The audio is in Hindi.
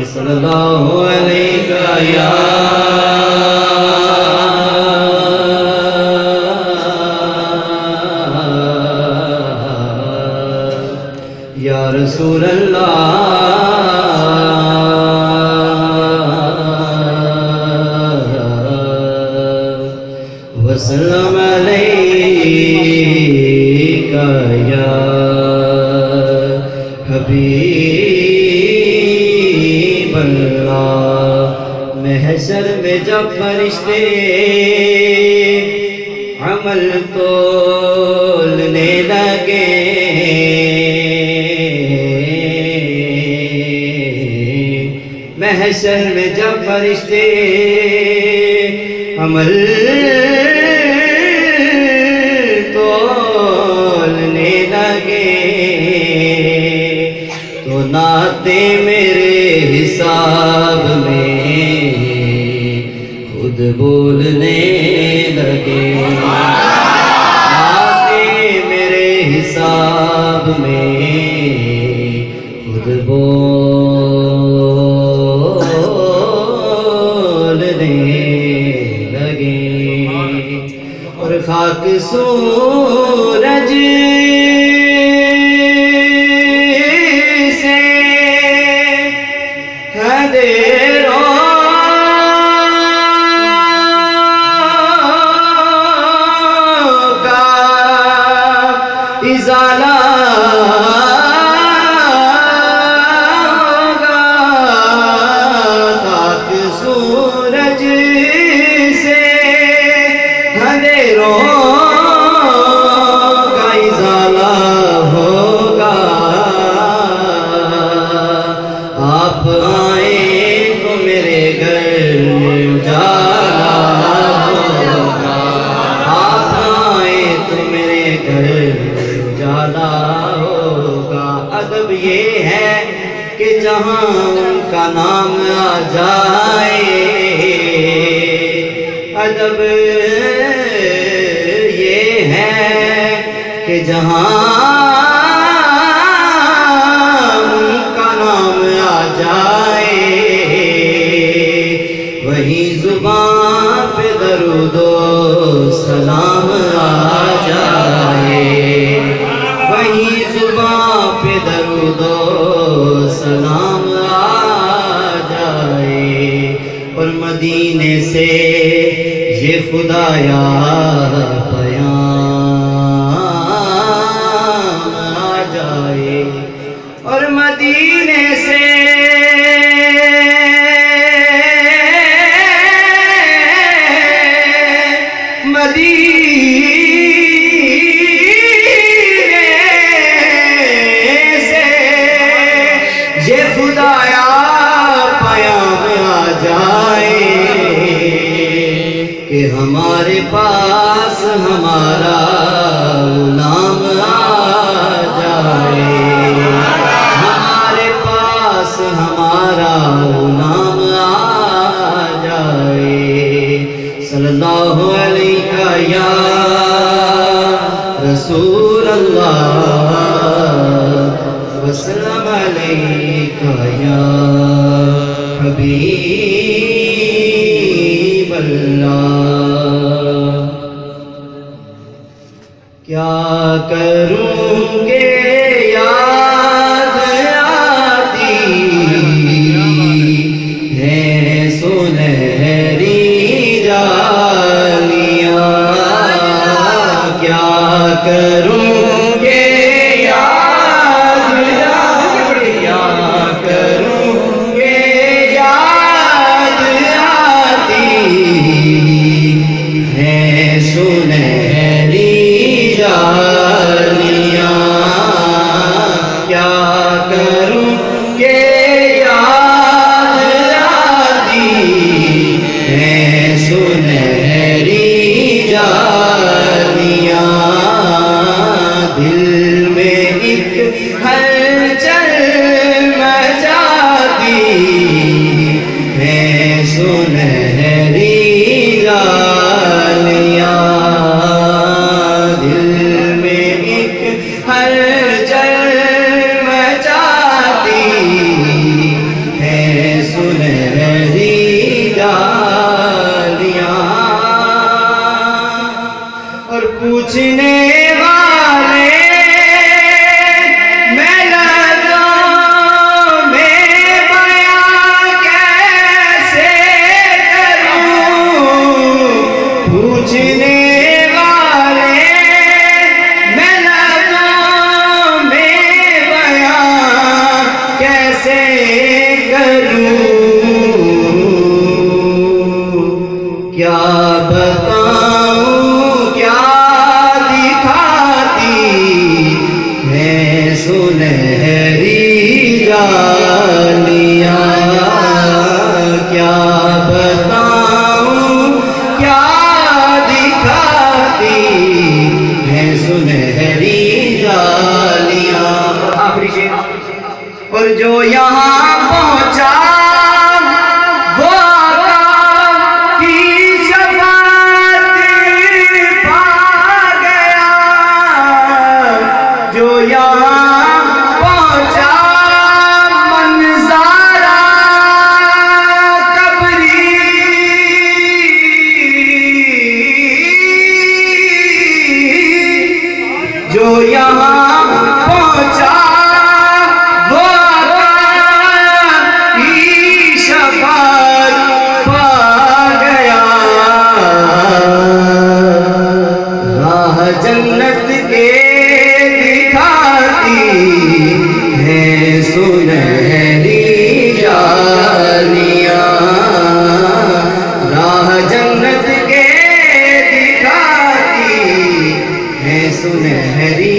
सल्लल्लाहु अलैहि या रसूल अल्लाह वसल्लम अलैका या हबीब अल्लाह। महशर में जब फरिश्ते अमल तोलने लगे, महशर में जब फरिश्ते अमल तोलने लगे, तो नाते मेरे हिसाब में खुद बोलने लगे, नाते मेरे हिसाब में खुद बोलने लगे। और खाक सूरज से अंधेरों का इज़ाला खाक सूरज से अंधेरों का इज़ाला होगा। आप आए तो मेरे घर में उजाला होगा, आप आए तो मेरे घर में उजाला होगा। अदब ये है कि जहाँ उनका नाम आ जाए, अदब ये है कि जहाँ उनका नाम आ जाए, वही जुबान पे दरूदो सलाम आ जाए, वही जुबान पे दरूदो सलाम आ जाए। और मदीने से ये खुदाया पैगाम आ जाए, और मदीने से ये खुदाया पैगाम आ जाए कि हमारे पास हमारा नाम आ जाए, हमारे पास हमारा नाम आ जाए। सल्लल्लाहु अलैहि या रसूल अल्लाह वसल्लम अलैका या हबीब अल्लाह। क्या करूँगे याद आती है सुनहरी जालियाँ, क्या करूँगे याद करूँगे याद आती है सुनहरी जालियाँ। के याद आती है सुनहरी जालियां, दिल में एक हलचल मचाती है सुनहरी जालियां, दिल में एक हलचल मचाती है सुनहरी जालियां। और पूछने वाले मैं लफ्ज़ों में बयां कैसे करूं, पूछने वाले मैं लफ्ज़ों में बयां कैसे करूं, क्या बताऊं क्या दिखाती है सुनहरी जालियां, क्या बताऊं क्या दिखाती है सुनहरी जालियां। आखिरी शेर। और जो यहाँ पहुंचा वो आका की शफाअत पा गया, जो यहाँ पहुंचा मंज़ारा कब्री, जो यहाँ पहुंचा वो आका की शफाअत पा गया, राह जन्नत के दिखाती है सुनहरी जालियां, राह जन्नत के दिखाती है सुनहरी